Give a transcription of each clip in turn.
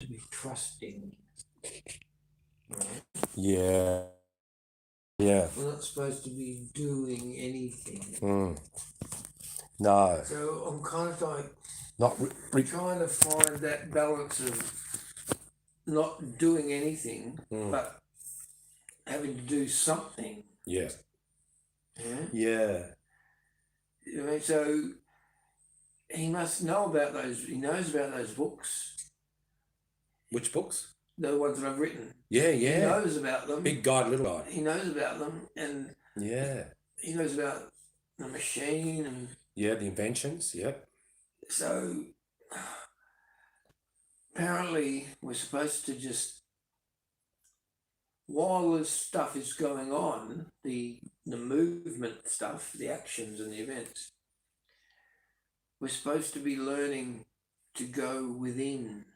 to be trusting, right? Yeah. Yeah. We're not supposed to be doing anything. No. So I'm kind of like Trying to find that balance of not doing anything, but having to do something. Yeah. Yeah. Yeah. I mean, so he must know about those. He knows about those books. Which books? The ones that I've written. Yeah, yeah. He knows about them. Big guide, little guide. He knows about them, and yeah, he knows about the machine, and yeah, the inventions. Yep. So apparently we're supposed to just, while this stuff is going on, the movement stuff, the actions and the events, we're supposed to be learning to go within.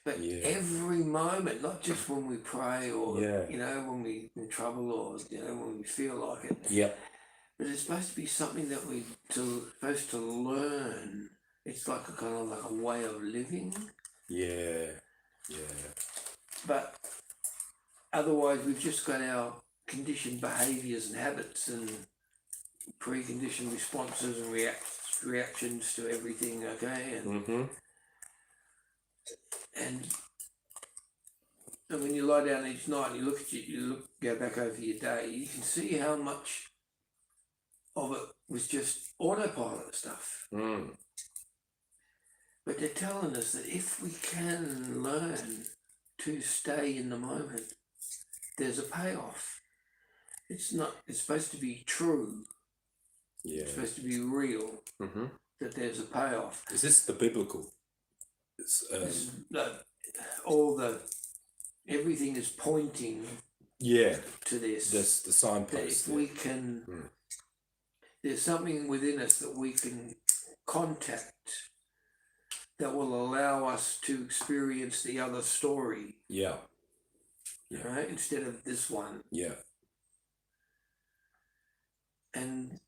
But every moment, not just when we pray or, when we're in trouble or, when we feel like it. Yeah. But it's supposed to be something that we're supposed to learn. It's like a kind of like a way of living. Yeah. Yeah. But otherwise, we've just got our conditioned behaviours and habits and preconditioned responses and reactions to everything, okay? And when you lie down each night and you look at go back over your day, you can see how much of it was just autopilot stuff. But they're telling us that if we can learn to stay in the moment, there's a payoff. It's supposed to be true. Yeah. It's supposed to be real. That there's a payoff. Is this the biblical? Everything is pointing. To this. The signpost. That if we can, there's something within us that we can contact that will allow us to experience the other story. Yeah. Right? Instead of this one. Yeah. And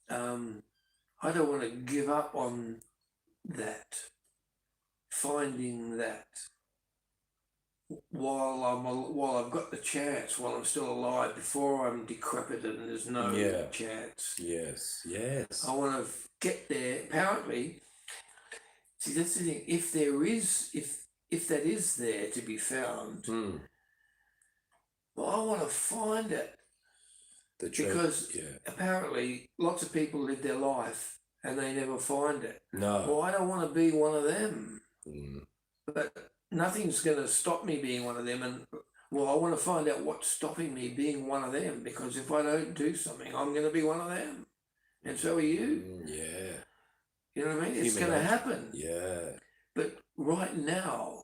I don't want to give up on that. Finding that while I've got the chance, while I'm still alive, before I'm decrepit and there's no chance. Yes. Yes. I want to get there. Apparently, see, that's the thing. If that is there to be found, well, I want to find it. Because apparently lots of people live their life and they never find it. No. Well, I don't want to be one of them. But nothing's going to stop me being one of them. And, well, I want to find out what's stopping me being one of them. Because if I don't do something, I'm going to be one of them. And so are you. Yeah. You know what I mean? It's going to happen. Yeah. But right now,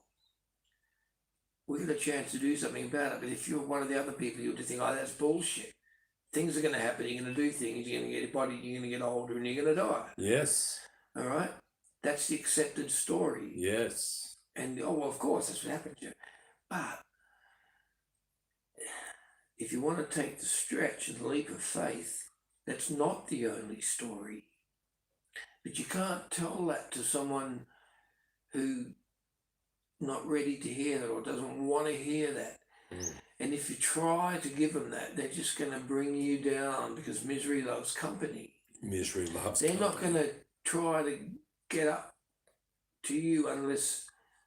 we get a chance to do something about it. But if you're one of the other people, you'll just think, oh, that's bullshit. Things are going to happen. You're going to do things. You're going to get your body. You're going to get older, and you're going to die. Yes. All right. That's the accepted story. Yes. And well, of course, that's what happened to you. But if you want to take the stretch and the leap of faith, that's not the only story. But you can't tell that to someone who's not ready to hear that or doesn't want to hear that. And if you try to give them that, they're just going to bring you down because misery loves company. Misery loves company. They're not going to try to get up to you unless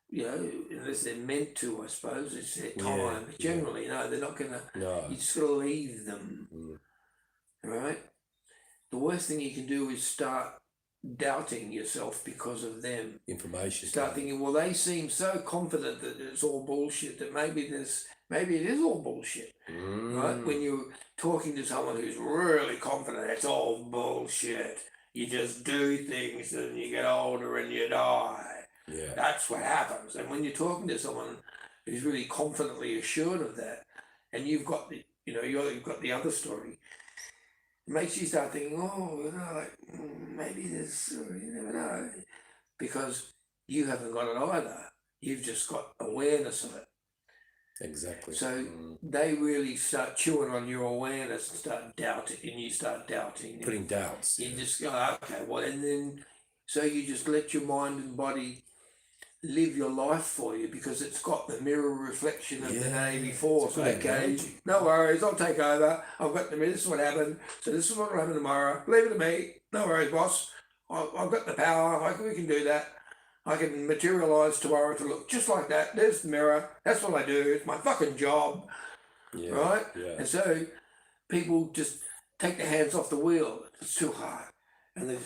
they're meant to, I suppose. It's their time. Yeah, but generally, no, they're not going to. No. You just got to leave them. All right? The worst thing you can do is start doubting yourself because of them. Information. Start thinking, well, they seem so confident that it's all bullshit that maybe it is all bullshit. Right? When you're talking to someone who's really confident, it's all bullshit. You just do things and you get older and you die. Yeah. That's what happens. And when you're talking to someone who's really confidently assured of that, and you've got you've got the other story, it makes you start thinking, maybe this, you never know. Because you haven't got it either. You've just got awareness of it. Exactly. So they really start chewing on your awareness and start doubting, and you start doubting. Putting doubts. You just go, okay, well, and then, so you just let your mind and body live your life for you because it's got the mirror reflection of the day before. It's a So, good okay, analogy. no worries, I'll take over. I've got the mirror, this is what happened. So this is what will happen tomorrow. Leave it to me. No worries, boss. I've got the power. We can do that. I can materialise tomorrow to look just like that. There's the mirror. That's what I do. It's my fucking job. Yeah. Right? Yeah. And so people just take their hands off the wheel. It's too hard. And they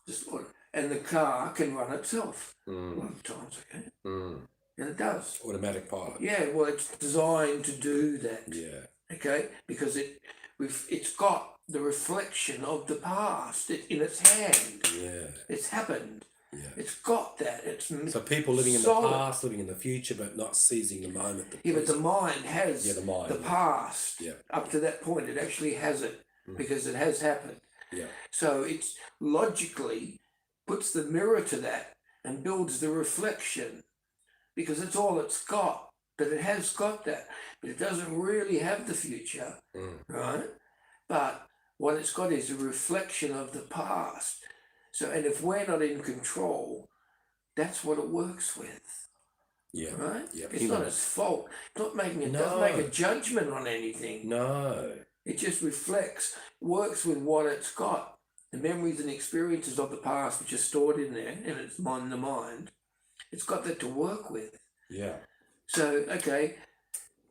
just and the car can run itself. A lot of times, okay? And it does. Automatic pilot. Yeah, well, it's designed to do that. Yeah. Okay? Because it's got the reflection of the past in its hand. Yeah. It's happened. Yeah. It's got that. So people living in solid. the past, living in the future, but not seizing the moment. Yeah, but the mind has the past. Yeah. Up to that point, it actually has it because it has happened. Yeah. So it's logically puts the mirror to that and builds the reflection because it's all it's got. But it has got that. But it doesn't really have the future, right? But what it's got is a reflection of the past. So, and if we're not in control, that's what it works with. Yeah. Right? Yeah. It's not its fault. It's not making it doesn't make a judgment on anything. No. It just reflects, works with what it's got. The memories and experiences of the past which are stored in there, and it's in the mind. It's got that to work with. Yeah. So, okay,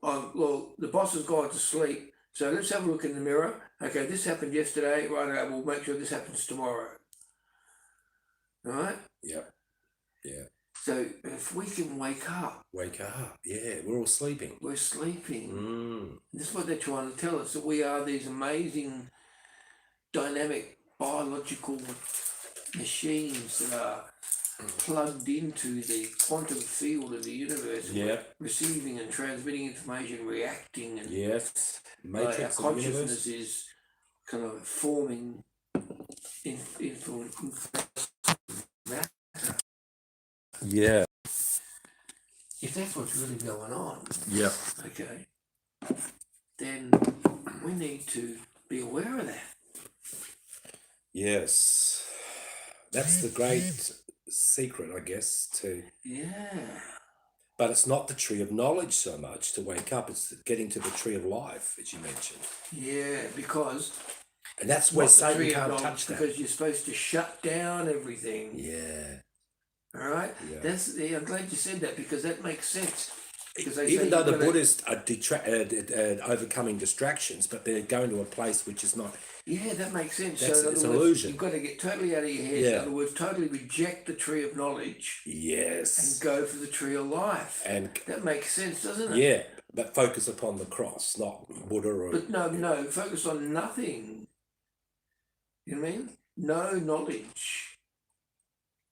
well, the boss has gone to sleep. So let's have a look in the mirror. Okay, this happened yesterday. Right, we'll make sure this happens tomorrow. All right? Yeah. Yeah. So if we can wake up. Wake up. Yeah, we're all sleeping. We're sleeping. This is what they're trying to tell us, that we are these amazing, dynamic, biological machines that are plugged into the quantum field of the universe. Yeah. Receiving and transmitting information, reacting. And yes. Matrix our of the universe. consciousness is kind of forming into matter. Yeah. If that's what's really going on, Yeah. okay, then we need to be aware of that. Yes. That's the great secret, I guess, Yeah. But it's not the tree of knowledge so much to wake up, it's getting to the tree of life, as you mentioned. Yeah, because and that's where Satan can't touch that. Because you're supposed to shut down everything. Yeah. All right? Yeah. I'm glad you said that because that makes sense. Because even though the Buddhists are overcoming distractions, but they're going to a place which is not. Yeah, that makes sense. It's an illusion. You've got to get totally out of your head. Yeah. In other words, totally reject the tree of knowledge. Yes. And go for the tree of life. And that makes sense, doesn't it? Yeah, but focus upon the cross, not Buddha or. But no, focus on nothing. You know what I mean? No knowledge.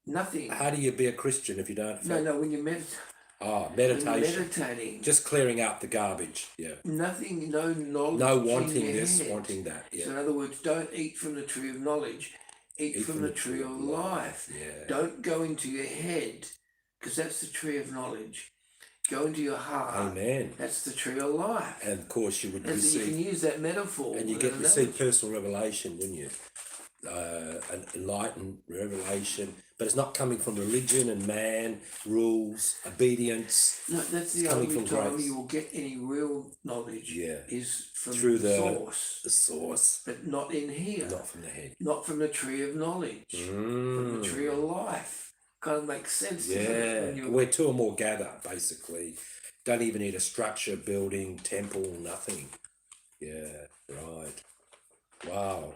Nothing. How do you be a Christian if you don't? No, when you meditate. Meditation. When you're meditating. Just clearing out the garbage. Yeah. Nothing, no knowledge. No wanting this, wanting that. Yeah. So in other words, don't eat from the tree of knowledge. Eat from the tree of life. Yeah. Don't go into your head, because that's the tree of knowledge. Go into your heart. Amen. That's the tree of life. And of course you would receive. So you can use that metaphor. And you receive personal revelation, wouldn't you? An enlightened revelation, but it's not coming from religion and man, rules, obedience. No, that's the only time you will get any real knowledge. Yeah. Is from the source. The source. But not in here. Not from the head. Not from the tree of knowledge. From the tree of life. Kind of makes sense. Yeah. Where two or more gather, basically. Don't even need a structure, building, temple, nothing. Yeah, right. Wow.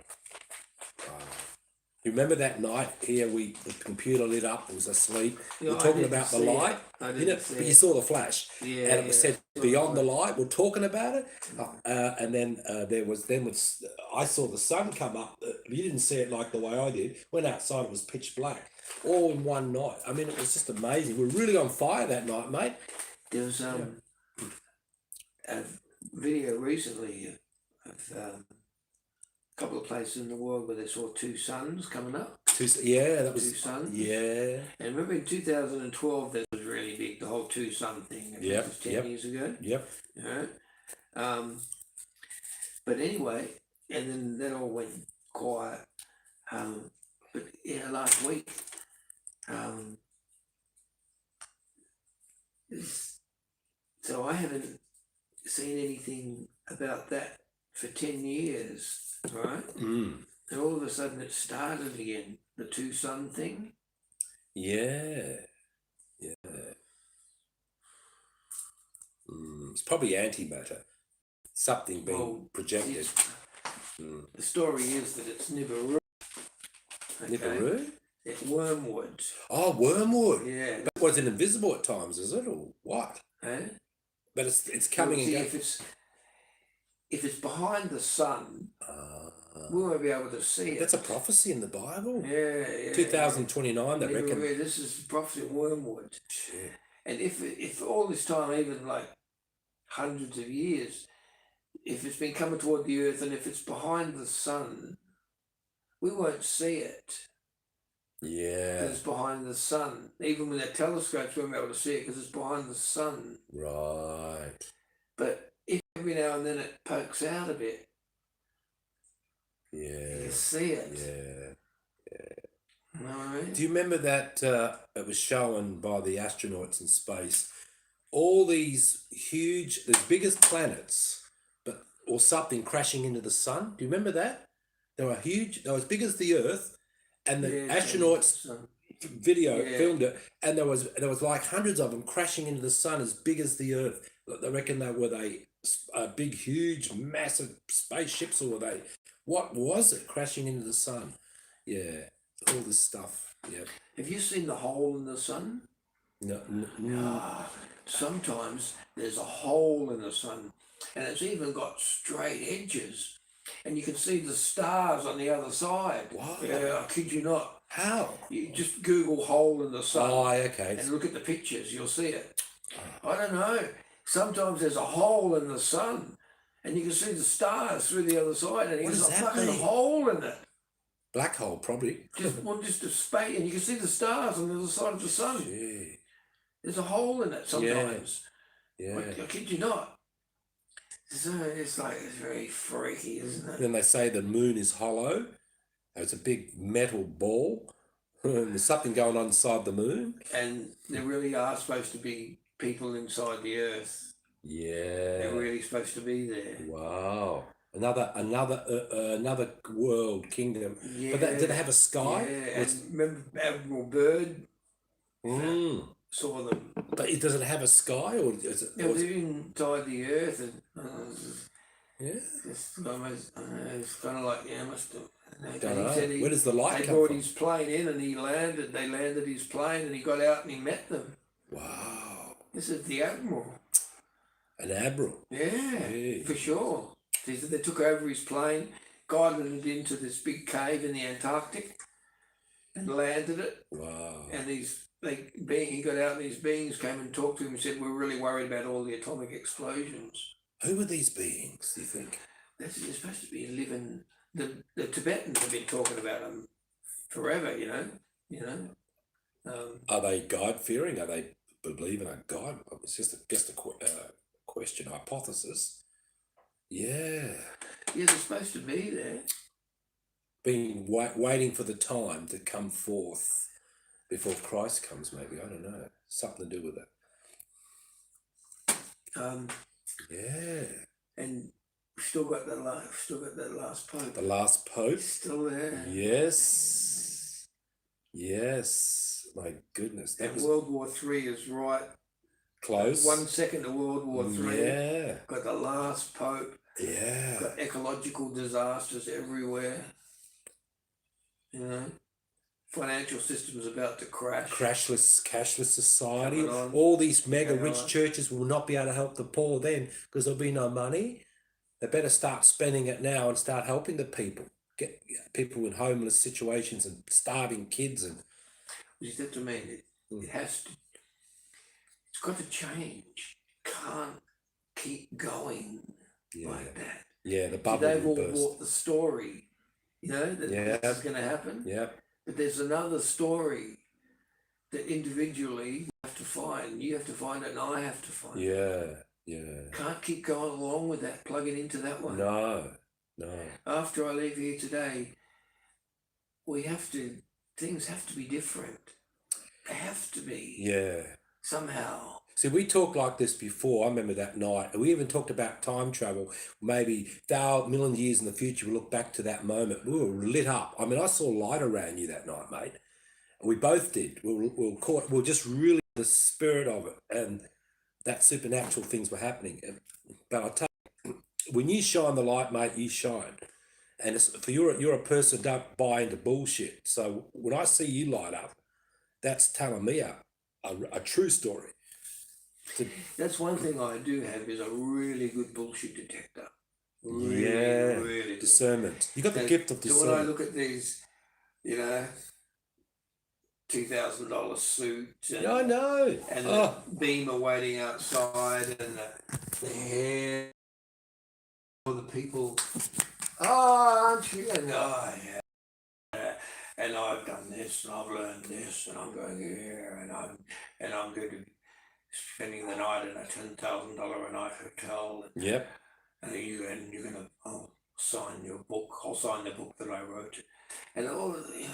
You remember that night here? The computer lit up. It was asleep. Yeah, we're talking about the light. But you saw the flash, and it was said beyond the light. We're talking about it, and then I saw the sun come up. You didn't see it like the way I did. Went outside. It was pitch black, all in one night. I mean, it was just amazing. We were really on fire that night, mate. There was a video recently of couple of places in the world where they saw two suns coming up. Two suns. Yeah. And remember in 2012 that was really big, the whole two sun thing. Yeah. 10 years ago. Yep. Yeah. But anyway, and then that all went quiet. But last week, So I haven't seen anything about that for 10 years, right? And all of a sudden it started again, the two sun thing. Yeah. It's probably antimatter, something being projected. The story is that it's Nibiru. Okay? Nibiru? It's wormwood. Oh, wormwood. Yeah. That wasn't invisible at times, is it, or what? Eh? But it's coming and going. If it's behind the sun, we won't be able to see it. That's a prophecy in the Bible. Yeah. 2029, they reckon. This is prophecy of wormwood. Shit. And if all this time, even like hundreds of years, if it's been coming toward the earth and if it's behind the sun, we won't see it. Yeah. It's behind the sun. Even with our telescopes, we won't be able to see it because it's behind the sun. Right. But if every now and then it pokes out a bit, yeah, you see it. Yeah. You know what I mean? Do you remember that it was shown by the astronauts in space? All these huge, the biggest planets, or something crashing into the sun. Do you remember that? They were huge. They were as big as the Earth, and the astronauts filmed it, and there was like hundreds of them crashing into the sun as big as the Earth. They reckon they were big, huge, massive spaceships, or were they? What was it crashing into the sun? Yeah, all this stuff. Yeah. Have you seen the hole in the sun? No. Sometimes there's a hole in the sun, and it's even got straight edges, and you can see the stars on the other side. Wow. Yeah, I kid you not. How? You just Google hole in the sun. Oh, okay. And look at the pictures, you'll see it. I don't know. Sometimes there's a hole in the sun, and you can see the stars through the other side, and there's a fucking hole in it. Black hole, probably. Just a space, and you can see the stars on the other side of the sun. Gee. There's a hole in it sometimes. Yeah. I kid you not. So it's very freaky, isn't it? Then they say the moon is hollow. It's a big metal ball. There's something going on inside the moon. And there really are supposed to be people inside the earth. Yeah. They're really supposed to be there. Wow. Another world kingdom. Yeah. But did they have a sky? Yeah. And remember Admiral Byrd? Saw them. But does it have a sky, or is it? They're inside the earth, and it's almost. It's kind of like must have. Don't know. Where does the light come from? They brought his plane in, and he landed. They landed his plane, and he got out and he met them. Wow. This is the admiral. An admiral. Yeah, for sure. They took over his plane, guided it into this big cave in the Antarctic, and landed it. Wow. And he got out, and these beings came and talked to him and said, "We're really worried about all the atomic explosions." Who are these beings, do you think? They're supposed to be living. The Tibetans have been talking about them forever, you know. Are they God-fearing? Are they believing a God? It's just a question, hypothesis. Yeah. Yeah, they're supposed to be there. Being waiting for the time to come forth before Christ comes, maybe. I don't know. Something to do with it. Yeah. And we've still got that last pope. The last pope? Still there. Yes. My goodness. World War III is right close. 1 second to World War III. Yeah. Got the last pope. Yeah. Got ecological disasters everywhere. You know. Financial system's about to crash. Cashless society. All these mega rich churches will not be able to help the poor then because there'll be no money. They better start spending it now and start helping the people. Get people in homeless situations and starving kids. And that's what I mean. It has to. It's got to change. Can't keep going like that. Yeah, the bubble. They've all bought the story. You know that this is going to happen. Yeah. But there's another story that individually you have to find. You have to find it, and I have to find it. Yeah. Can't keep going along with that, plugging into that one. No. After I leave here today, things have to be different. They have to be. Yeah. Somehow. See, we talked like this before. I remember that night. And we even talked about time travel. Maybe million years in the future, we look back to that moment. We were lit up. I mean, I saw light around you that night, mate. And we both did. We were caught. We were just really the spirit of it. And that supernatural things were happening. But I tell you, when you shine the light, mate, you shine. And it's, for you're a person who don't buy into bullshit. So when I see you light up, that's telling me a true story. That's one thing I do have, is a really good bullshit detector. Really discernment. You got the gift of discernment. So when I look at these, you know, $2,000 suit, and, I know, and the beamer waiting outside, and the hair, all the people, aren't you? And yeah. And I've done this, and I've learned this, and I'm going here, and I'm going to be spending the night in a $10,000 a night hotel. Yep. And you're gonna, I'll sign your book. I'll sign the book that I wrote, and all of the,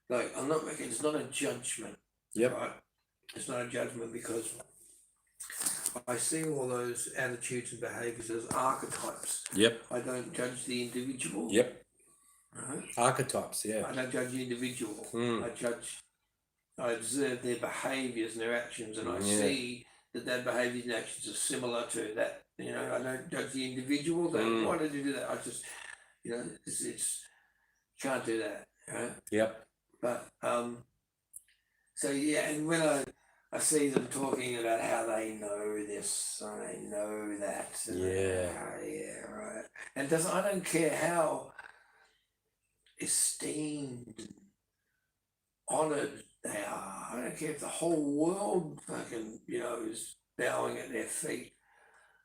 like, I'm not making. It's not a judgment. Yep. Right? It's not a judgment, because I see all those attitudes and behaviours as archetypes. Yep. I don't judge the individual. Yep. Right? Archetypes. Yeah. I don't judge the individual. I observe their behaviours and their actions, and I see that behaviours and actions are similar to that. You know, I don't judge the individual. Why did you do that? I just, you know, it's can't do that, right? Yep. But so yeah, and when I see them talking about how they know this and they know that, and yeah, right. And I don't care how esteemed, honoured they are. I don't care if the whole world fucking, you know, is bowing at their feet.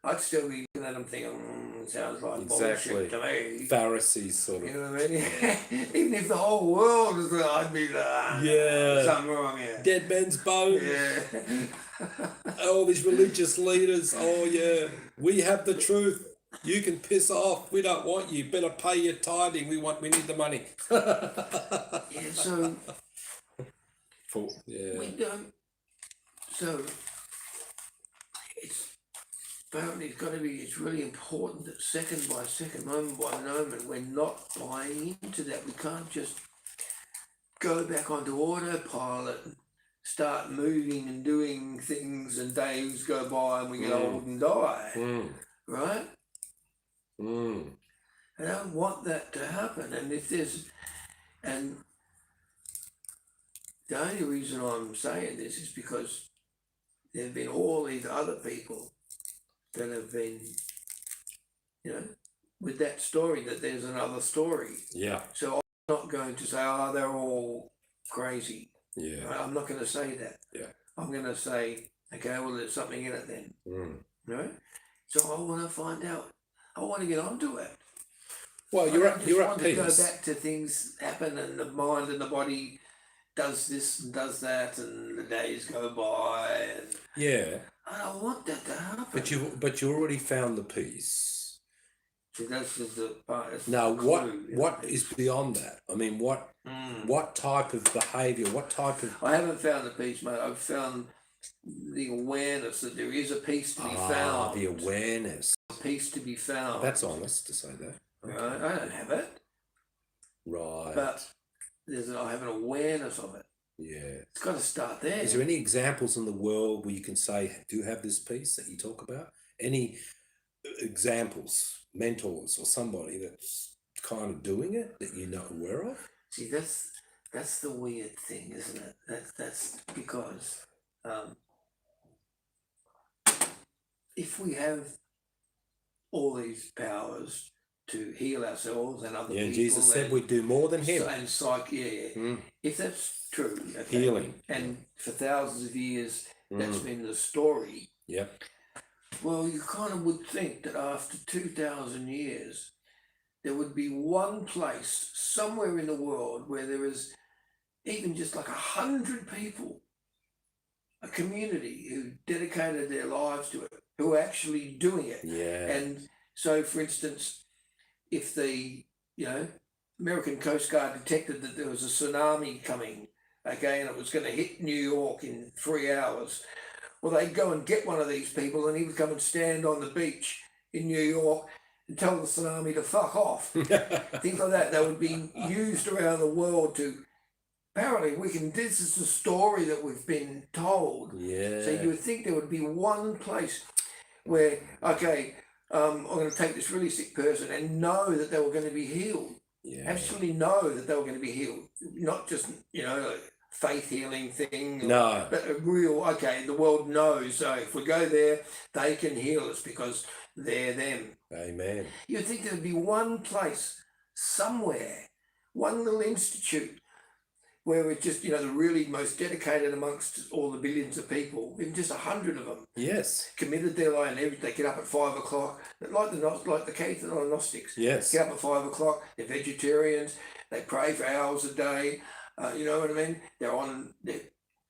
I'd still be looking at them thinking, sounds like bullshit to me. Pharisees, sort of. You know what I mean? Even if the whole world is there, I'd be like, something wrong here. Dead men's bones. Yeah. All these religious leaders, we have the truth. You can piss off. We don't want you. Better pay your tithing. We need the money. So we don't. So it's really important that second by second, moment by moment, we're not buying into that. We can't just go back onto autopilot and start moving and doing things, and days go by and we get old and die. Right? I don't want that to happen. And the only reason I'm saying this is because there have been all these other people that have been, you know, with that story, that there's another story. Yeah. So I'm not going to say, they're all crazy. Yeah. Right? I'm not going to say that. Yeah. I'm going to say, okay, well, there's something in it then. Right? So I want to find out. I want to get onto it. Well, you're at peace. To go back to things happen, and the mind and the body does this and does that, and the days go by. And I don't want that to happen. But you already found the peace. See, that's just the part. Now, what is beyond that? I mean, what type of behaviour? What type of? I haven't found the peace, mate. I've found the awareness that there is a peace to be found. The awareness. Peace to be found. That's honest to say that. Okay. Right? I don't have it. Right. But I have an awareness of it. Yeah. It's got to start there. Is there any examples in the world where you can say, do have this peace that you talk about? Any examples, mentors or somebody that's kind of doing it that you're not aware of? See, that's the weird thing, isn't it? That's because if we have all these powers to heal ourselves and other people. Yeah, Jesus said we'd do more than him. And if that's true, okay, healing. And for thousands of years, that's been the story. Yep. Well, you kind of would think that after 2,000 years, there would be one place somewhere in the world where there is even just like 100 people, a community who dedicated their lives to it, who are actually doing it. Yeah. And so, for instance, if the, American Coast Guard detected that there was a tsunami coming, okay, and it was going to hit New York in 3 hours, Well, they'd go and get one of these people, and he would come and stand on the beach in New York and tell the tsunami to fuck off. Things like that. They would be used around the world to. Apparently, this is the story that we've been told. Yeah. So you would think there would be one place where, okay, I'm going to take this really sick person and know that they were going to be healed. Yeah. Absolutely know that they were going to be healed. Not just, like faith healing thing. No. But a real, okay, the world knows. So if we go there, they can heal us because they're them. Amen. You'd think there'd be one place, somewhere, one little institute, where it's just, the really most dedicated amongst all the billions of people, even just 100 of them. Yes. Committed their life, and they get up at 5 o'clock, like the Catholic Gnostics. Yes. Get up at 5 o'clock, they're vegetarians, they pray for hours a day, you know what I mean? They're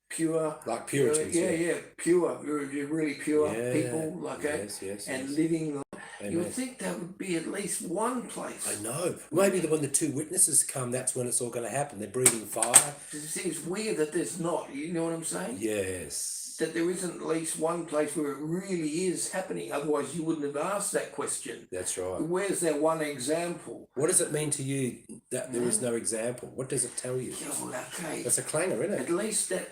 pure. Like Puritans. Yeah, pure, really pure people, like that. Yes, and living. Amen. You would think there would be at least one place. I know. Maybe when the two witnesses come, that's when it's all going to happen. They're breathing fire. It seems weird that there's not. You know what I'm saying? Yes. That there isn't at least one place where it really is happening. Otherwise, you wouldn't have asked that question. That's right. Where's there one example? What does it mean to you that there is no example? What does it tell you? Yeah, well, okay. That's a clanger, isn't it? At least that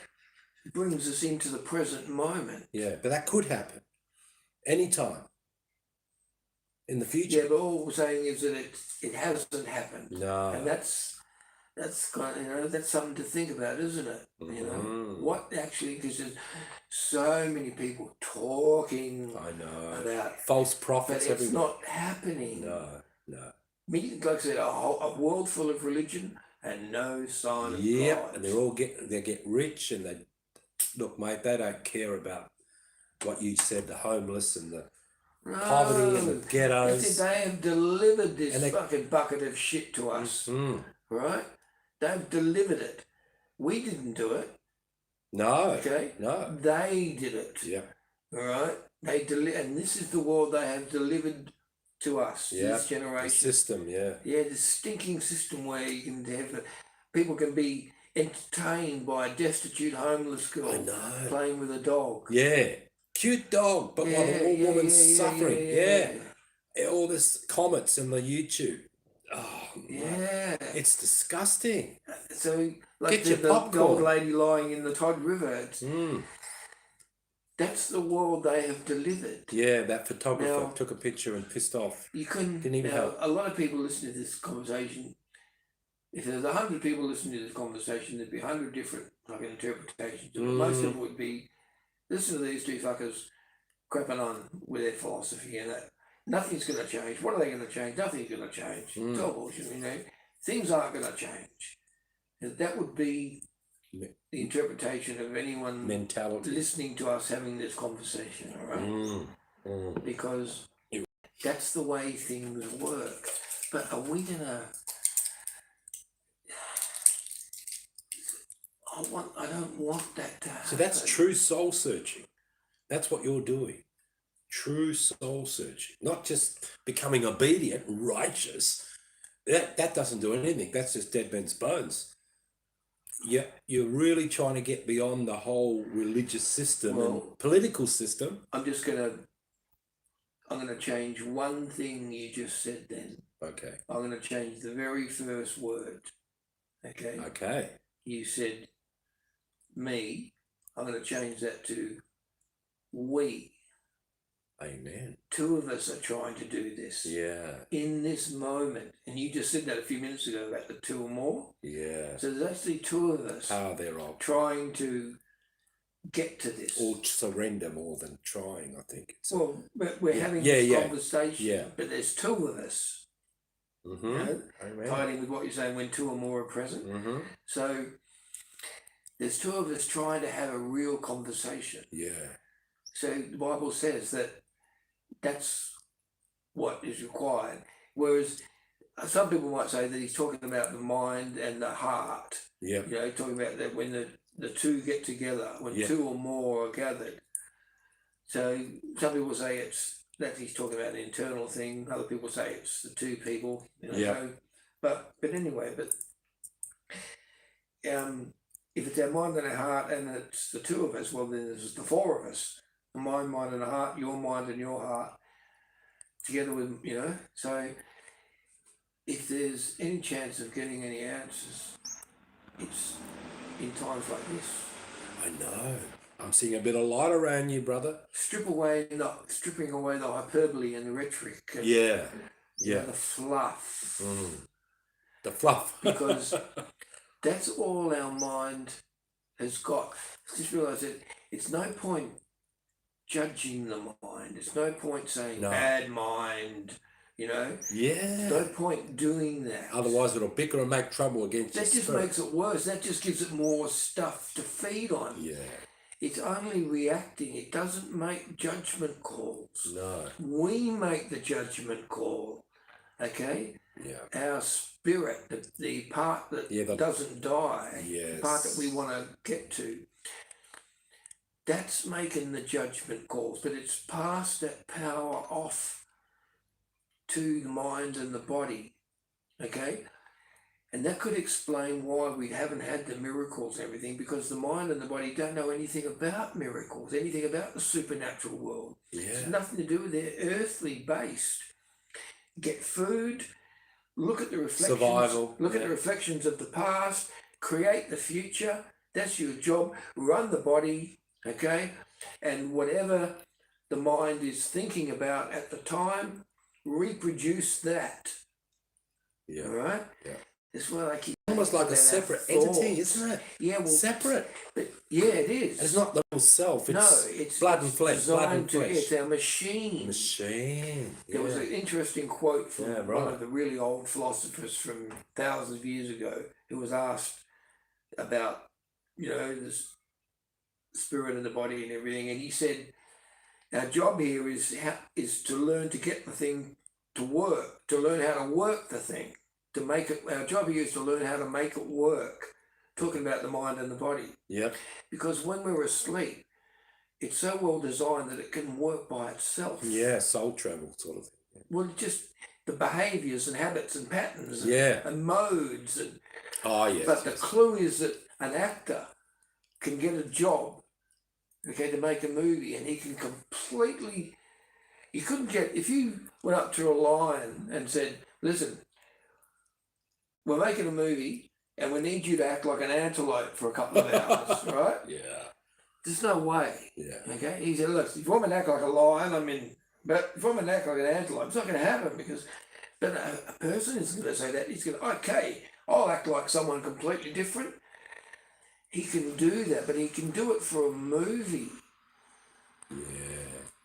brings us into the present moment. Yeah, but that could happen anytime in the future. Yeah, but all we're saying is that it hasn't happened. No. And that's kind of, that's something to think about, isn't it? What actually, because there's so many people talking. I know. About false prophets. But it's not happening. No. Like I said, a world full of religion and no sign of God. Yeah, and they get rich, and they look, mate, they don't care about what you said, the homeless and the poverty and the ghettos. They have delivered this fucking bucket of shit to us, right? They've delivered it. We didn't do it. No. Okay? No. They did it. Yeah. All right? And this is the world they have delivered to us, this generation. The system, yeah. Yeah, the stinking system where you can have people can be entertained by a destitute homeless girl playing with a dog. Yeah. Cute dog, but a woman's suffering. Yeah. All this comments in the YouTube. Oh, yeah. It's disgusting. So, like Get the old lady lying in the Todd River. That's the world they have delivered. Yeah, that photographer took a picture and pissed off. You couldn't even help. A lot of people listen to this conversation. If there's 100 people listening to this conversation, there'd be 100 different interpretations. Most of it would be, listen to these two fuckers crapping on with their philosophy and that. Nothing's going to change. What are they going to change? Nothing's going to change. It's all bullshit, Things aren't going to change. And that would be the interpretation of anyone listening to us having this conversation, all right? Because that's the way things work. But are we gonna? I don't want that to happen. So that's true soul searching. That's what you're doing. True soul searching, not just becoming obedient, righteous. That doesn't do anything. That's just dead men's bones. Yeah, you're really trying to get beyond the whole religious system and political system. I'm gonna change one thing you just said then. Okay. I'm gonna change the very first word. Okay. Okay. You said me. I'm gonna change that to we. Amen. Two of us are trying to do this. Yeah. In this moment. And you just said that a few minutes ago about the two or more. Yeah. So there's actually two of us trying to get to this. Or surrender more than trying, I think. We're having this conversation. Yeah. But there's two of us. Amen. Tied in with what you're saying, when two or more are present. So there's two of us trying to have a real conversation. Yeah. So the Bible says that that's what is required. Whereas some people might say that he's talking about the mind and the heart. Yeah. Talking about that when the two get together, when two or more are gathered. So some people say that he's talking about an internal thing. Other people say it's the two people. But anyway, if it's our mind and our heart and it's the two of us, well, then there's the four of us. My mind and the heart, your mind and your heart, together with, so if there's any chance of getting any answers, it's in times like this. I know. I'm seeing a bit of light around you, brother. Stripping away the hyperbole and the rhetoric. And, yeah. The fluff. The fluff. Because that's all our mind has got. Just realise that it's no point judging the mind. It's no point saying bad mind, Yeah. There's no point doing that. Otherwise it'll bicker and make trouble against that. That just makes it worse. That just gives it more stuff to feed on. Yeah. It's only reacting. It doesn't make judgment calls. No. We make the judgment call. Okay? Yeah. Our spirit, the part that doesn't die, the part that we want to get to, that's making the judgment calls, but it's passed that power off to the mind and the body, okay? And that could explain why we haven't had the miracles and everything, because the mind and the body don't know anything about miracles, anything about the supernatural world. Yeah. It's nothing to do with their earthly based. Get food, look at the reflections, survival. Look at the reflections of the past, create the future. That's your job. Run the body, okay? And whatever the mind is thinking about at the time, reproduce that. Yeah. All right? Yeah. That's why I keep almost like a separate entity, isn't it? Yeah, well, separate. But yeah, it is. And it's not the self. It's blood and flesh. Blood and flesh. It's our machine. Machine. Yeah. There was an interesting quote from one of the really old philosophers from thousands of years ago, who was asked about, the spirit and the body and everything, and he said, "Our job here is to learn to get the thing to work, to learn how to work the thing, to make it. Our job here is to learn how to make it work." Talking about the mind and the body. Yeah. Because when we're asleep, it's so well designed that it can work by itself. Yeah, soul travel sort of thing. Yeah. Well, just the behaviours and habits and patterns and modes. And, yes. But the clue is that an actor can get a job, to make a movie, and he can completely... You couldn't get... If you went up to a lion and said, "Listen, we're making a movie, and we need you to act like an antelope for a couple of hours," right? Yeah. There's no way. Yeah. Okay? He said, "Look, if you want me to act like a lion, I'm in. But if you want me to act like an antelope, it's not going to happen because..." But a person isn't going to say that. He's going to, "Okay, I'll act like someone completely different." He can do that, but he can do it for a movie. Yeah.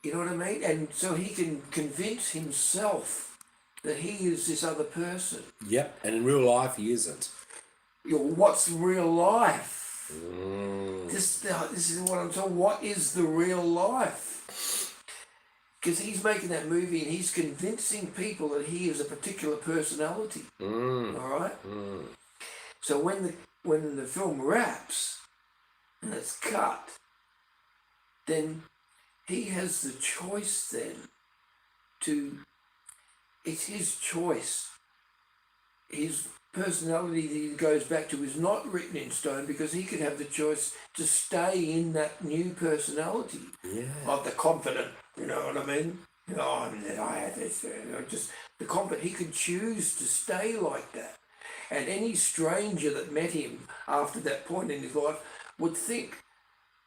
You know what I mean? And so he can convince himself that he is this other person. Yep. And in real life, he isn't. What's real life? Mm. This is what I'm talking. What is the real life? Because he's making that movie and he's convincing people that he is a particular personality. Mm. All right. Mm. So when the film wraps and it's cut, then he has the choice. It's his choice. His personality that he goes back to is not written in stone, because he could have the choice to stay in that new personality of the confident. You know what I mean? I had this. Just the confident. He could choose to stay like that, and any stranger that met him after that point in his life would think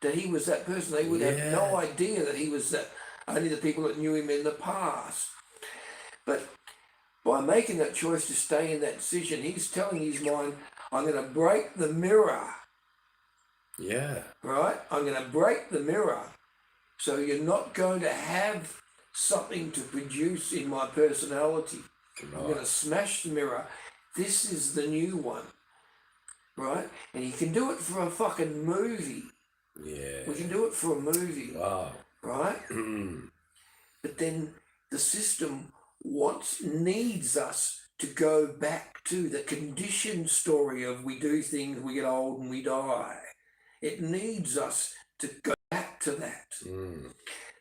that he was that person. They would have no idea that he was that. Only the people that knew him in the past. But by making that choice to stay in that decision, he's telling his mind, "I'm going to break the mirror." Yeah. Right? "I'm going to break the mirror. So you're not going to have something to produce in my personality. Right. I'm going to smash the mirror. This is the new one." Right? And he can do it for a fucking movie. Yeah. We can do it for a movie. Wow. Right? But then the system needs us to go back to the conditioned story of we do things, we get old and we die. It needs us to go back to that.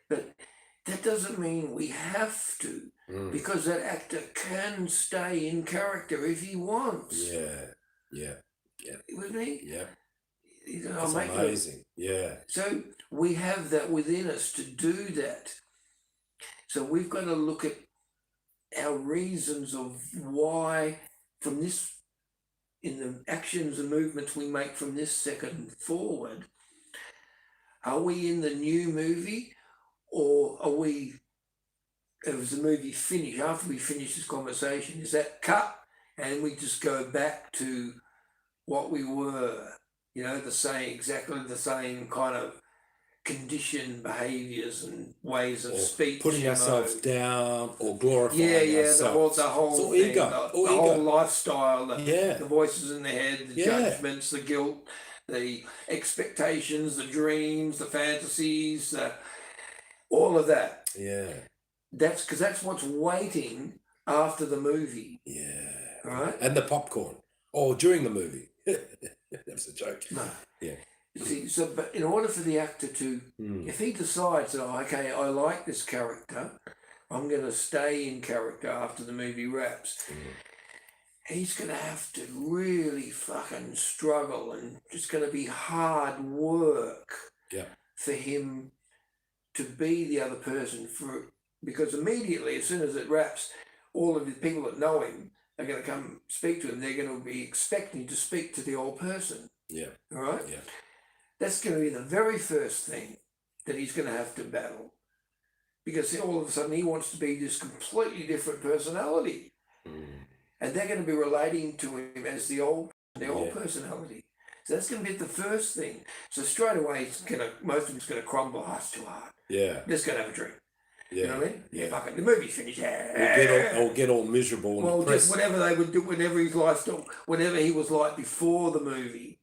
But that doesn't mean we have to, because that actor can stay in character if he wants. Yeah. Yeah. Yeah. With me? Yeah. That's amazing. Yeah. So we have that within us to do that. So we've got to look at our reasons of why from this, in the actions and movements we make from this second forward, are we in the new movie, or are we, as the movie finished, after we finish this conversation, is that cut and we just go back to what we were, exactly the same kind of conditioned behaviours and ways of speech, putting ourselves down or glorifying ourselves. the whole thing, the whole lifestyle, the voices in the head, the judgments, the guilt, the expectations, the dreams, the fantasies, all of that. Yeah. That's because that's what's waiting after the movie. Yeah. Right? And the popcorn. Or during the movie. That's a joke. No. Yeah. See, but in order for the actor to, if he decides, okay, I like this character, I'm going to stay in character after the movie wraps, he's going to have to really fucking struggle, and it's going to be hard work for him to be the other person, because immediately, as soon as it wraps, all of the people that know him are going to come speak to him. They're going to be expecting to speak to the old person. Yeah. All right? Yeah. That's going to be the very first thing that he's going to have to battle, because all of a sudden he wants to be this completely different personality, and they're going to be relating to him as the old personality. So that's going to be the first thing. So straight away, most of it's going to crumble. Oh, it's too hard. Yeah. Just going to have a drink. Yeah. You know what I mean? Yeah. Fucking the movie's finished. Or get all miserable. Well, and just whatever they would do, whenever he was like before the movie.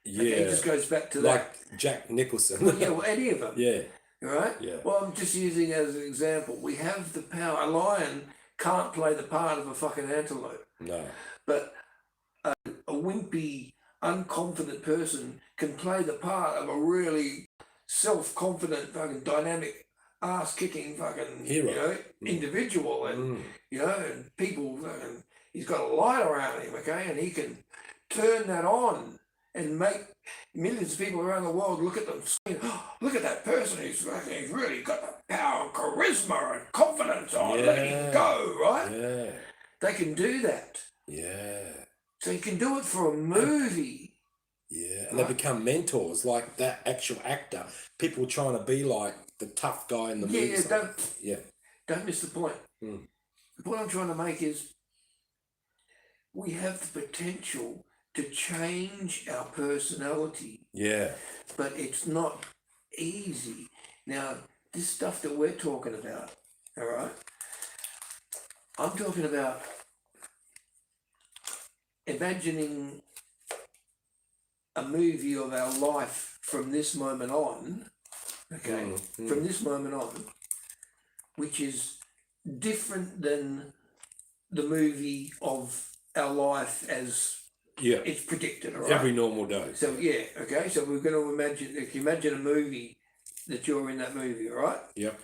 Yeah. Okay, it just goes back to like Jack Nicholson. Well, any of them. Yeah. Right? Yeah. Well, I'm just using as an example. We have the power. A lion can't play the part of a fucking antelope. No. But a wimpy, unconfident person can play the part of a really self-confident, fucking dynamic, ass-kicking fucking hero, individual, and and people fucking. He's got a light around him, okay, and he can turn that on and make millions of people around the world look at them, saying, oh, look at that person, he's really got the power and charisma and confidence. Let him go, right? Yeah. They can do that. Yeah. So you can do it for a movie. Yeah. And they become mentors, like that actual actor. People trying to be like the tough guy in the movie. Don't miss the point. The point I'm trying to make is we have the potential to change our personality. Yeah. But it's not easy. Now, this stuff that we're talking about, all right? I'm talking about imagining a movie of our life from this moment on, okay? From this moment on, which is different than the movie of our life as it's predicted, all right? Every normal day. So, okay, so we're going to imagine, if you imagine a movie that you're in that movie, all right? Yep.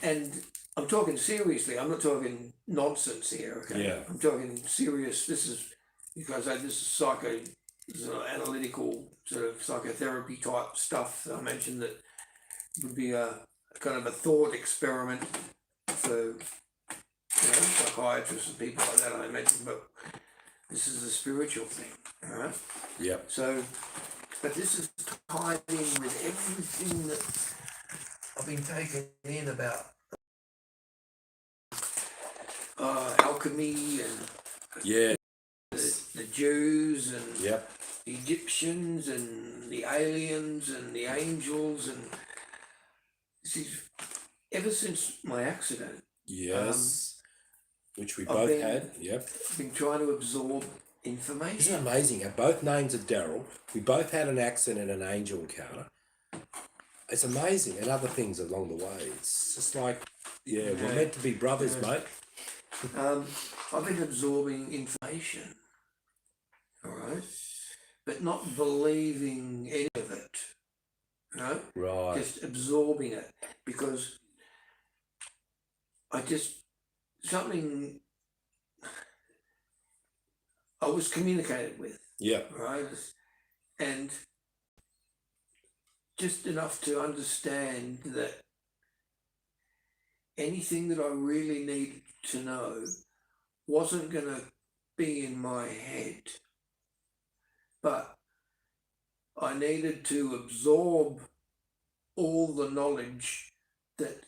And I'm talking seriously, I'm not talking nonsense here, okay? Yeah. I'm talking serious, this is analytical, sort of psychotherapy type stuff that I mentioned that would be a kind of a thought experiment for psychiatrists and people like that I mentioned, but this is a spiritual thing, all right? Yep. So, but this is tied in with everything that I've been taken in about alchemy and the Jews and the Egyptians and the aliens and the angels, and see, ever since my accident, which we both had. Yep. Been trying to absorb information. Isn't it amazing? Our both names are Daryl. We both had an accident and an angel encounter. It's amazing, and other things along the way. It's just like, we're meant to be brothers, mate. I've been absorbing information, all right, but not believing any of it. Right. Just absorbing it, because something I was communicated with. Yeah. Right. and just enough to understand that anything that I really needed to know wasn't going to be in my head, but I needed to absorb all the knowledge that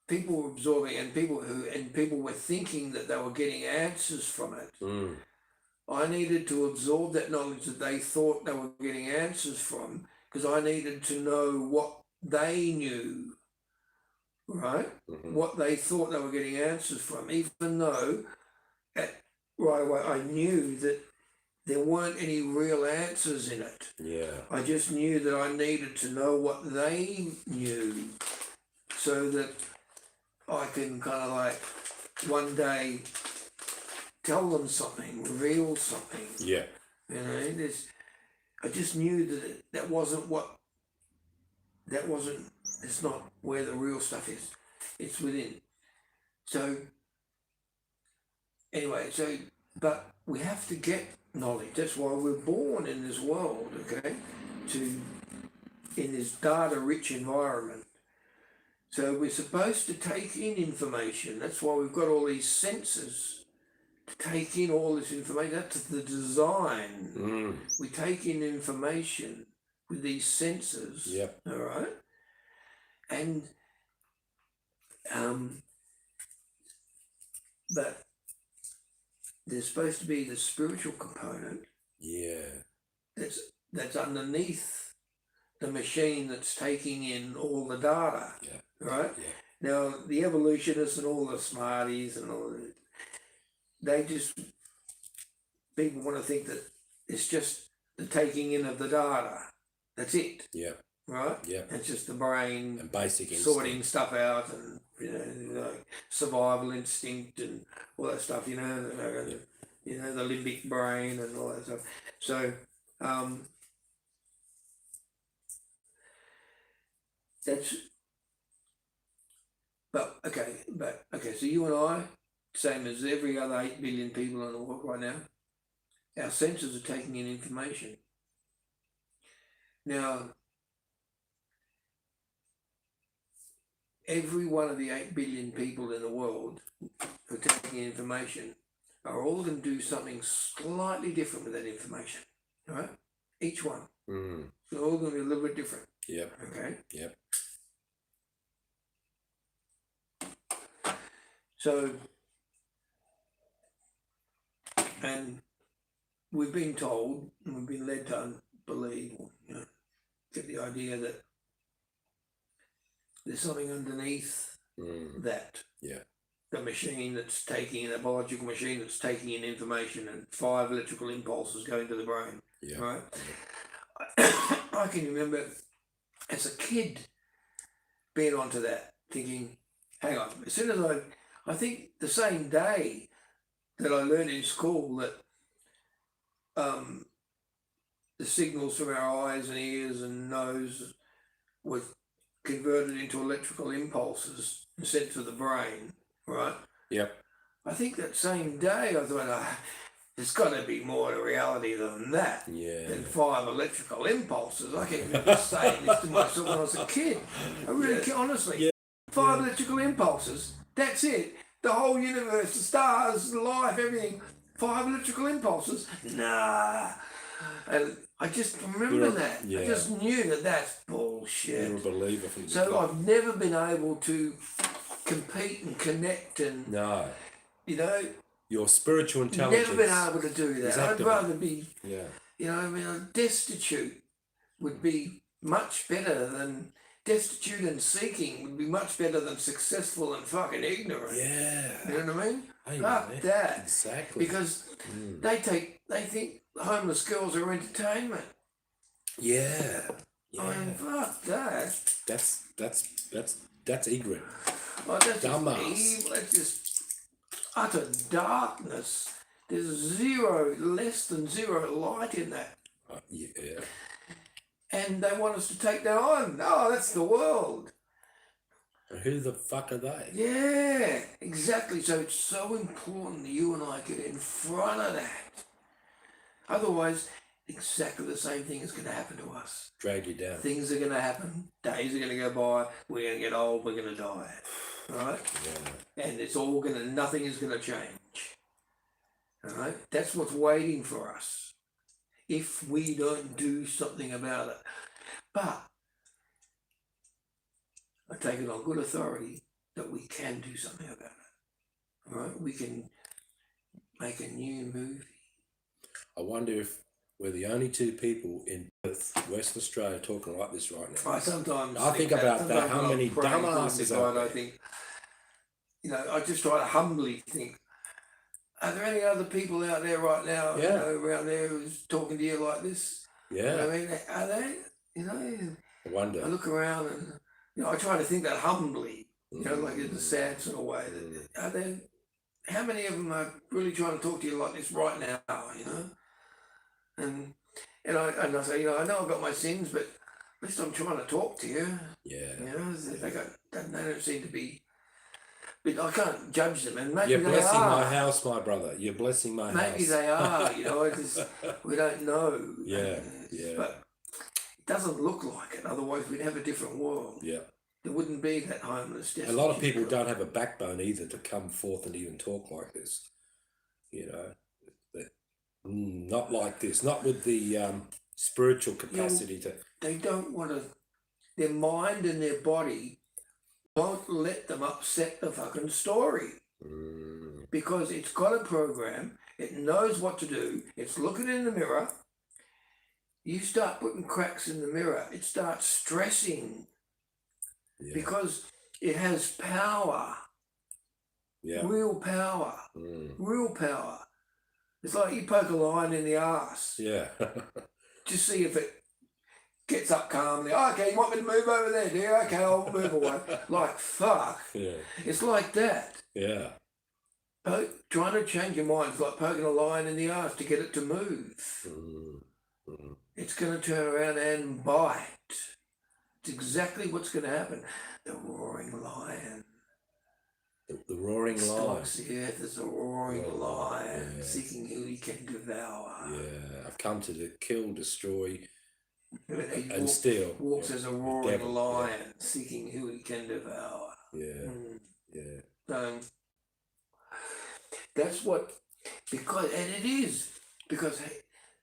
people were absorbing, and people were thinking that they were getting answers from it. I needed to absorb that knowledge that they thought they were getting answers from, because I needed to know what they knew, right? What they thought they were getting answers from, even though right away I knew that there weren't any real answers in it. Yeah. I just knew that I needed to know what they knew, so that I can kind of like one day tell them something, reveal something. Yeah. You know, I just knew that it's not where the real stuff is. It's within. So, anyway, but we have to get knowledge. That's why we're born in this world, okay? In this data-rich environment. So we're supposed to take in information. That's why we've got all these senses to take in all this information. That's the design. We take in information with these senses. Yep. All right. And but there's supposed to be the spiritual component. Yeah. That's underneath the machine that's taking in all the data. Yeah. Right? Yeah. Now, the evolutionists and all the smarties and all that, people want to think that it's just the taking in of the data. That's it. Yeah. Right? Yeah. It's just the brain and basic sorting stuff out, and like survival instinct and all that stuff, the limbic brain and all that stuff. So that's But okay, so you and I, same as every other 8 billion people in the world right now, our senses are taking in information. Now, every one of the 8 billion people in the world who are taking in information are all going to do something slightly different with that information, right? Each one. They're all going to be a little bit different. Yep. Okay? Yep. So, and we've been told, and we've been led to believe, or, get the idea that there's something underneath that. Yeah. The machine that's taking in, a biological machine that's taking in information, and 5 electrical impulses going to the brain. Yeah. Right? Yeah. I can remember as a kid being onto that, thinking, hang on, as soon as I think the same day that I learned in school that the signals from our eyes and ears and nose were converted into electrical impulses and sent to the brain, right? Yep. I think that same day I thought, there's got to be more to reality than that. Yeah. Than 5 electrical impulses. I can remember saying this to myself when I was a kid. I really, honestly, Yeah. 5 electrical impulses. That's it. The whole universe, the stars, life, everything. 5 electrical impulses. Nah. And I just remember that. Yeah. I just knew that that's bullshit. You're a believer from the So top. I've never been able to compete and connect and, No. Your spiritual intelligence. never been able to do that. Exactly. I'd rather be, Yeah. destitute would be much better than, destitute and seeking would be much better than successful and fucking ignorant. Yeah. You know what I mean? Hey, Fuck man. that. Exactly. Because they think homeless girls are entertainment. Yeah. I mean, fuck that. That's ignorant. Like, that's Dumbass. just evil. That's just utter darkness. There's less than zero light in that. Yeah. And they want us to take that on. Oh, that's the world. And who the fuck are they? Yeah, exactly. So it's so important that you and I get in front of that. Otherwise, exactly the same thing is going to happen to us. Drag you down. Things are going to happen. Days are going to go by. We're going to get old. We're going to die. Right? Yeah. And it's all going to, nothing is going to change. All right? That's what's waiting for us if we don't do something about it. But I take it on good authority that we can do something about it. All right? We can make a new movie. I wonder if we're the only two people in Perth, Western Australia, talking like this right now. I sometimes think about that. How many dumbasses out there? I think, you know, I just try to humbly think, are there any other people out there right now, Yeah. you know, around there who's talking to you like this? Yeah. You know, I mean, are they? You know, I wonder. I look around and, you know, I try to think that humbly, you know, like in a sad sort of way. That, are there? How many of them are really trying to talk to you like this right now? You know, and I say, you know, I know I've got my sins, but at least I'm trying to talk to you. Yeah. You know, they don't seem to be. But I can't judge them, and maybe You're they blessing are. my house, my brother. You're blessing my house. Maybe they are. You know, we don't know. Yeah. Yeah. But it doesn't look like it. Otherwise, we'd have a different world. Yeah. There wouldn't be that homeless. A lot of people don't have a backbone either to come forth and even talk like this. You know, not like this. Not with the spiritual capacity to. They don't want to. Their mind and their body won't let them upset the fucking story. Because it's got a program. It knows what to do. It's looking in the mirror. You start putting cracks in the mirror. It starts stressing. Yeah. Because it has power. Yeah. Real power. Real power. It's like you poke a lion in the arse. Yeah. Just see if it gets up calmly. Oh, okay, you want me to move over there, do you? Okay, I'll move away. Like, fuck. Yeah. It's like that. Yeah. Trying to change your mind is like poking a lion in the arse to get it to move. It's going to turn around and bite. It's exactly what's going to happen. The roaring lion. The roaring lion. Stalks the earth as a roaring lion, seeking who he can devour. Yeah, I've come to kill, destroy, and steal. Walks as a roaring lion, seeking who he can devour. Yeah, yeah. So that's what, because, and it is, because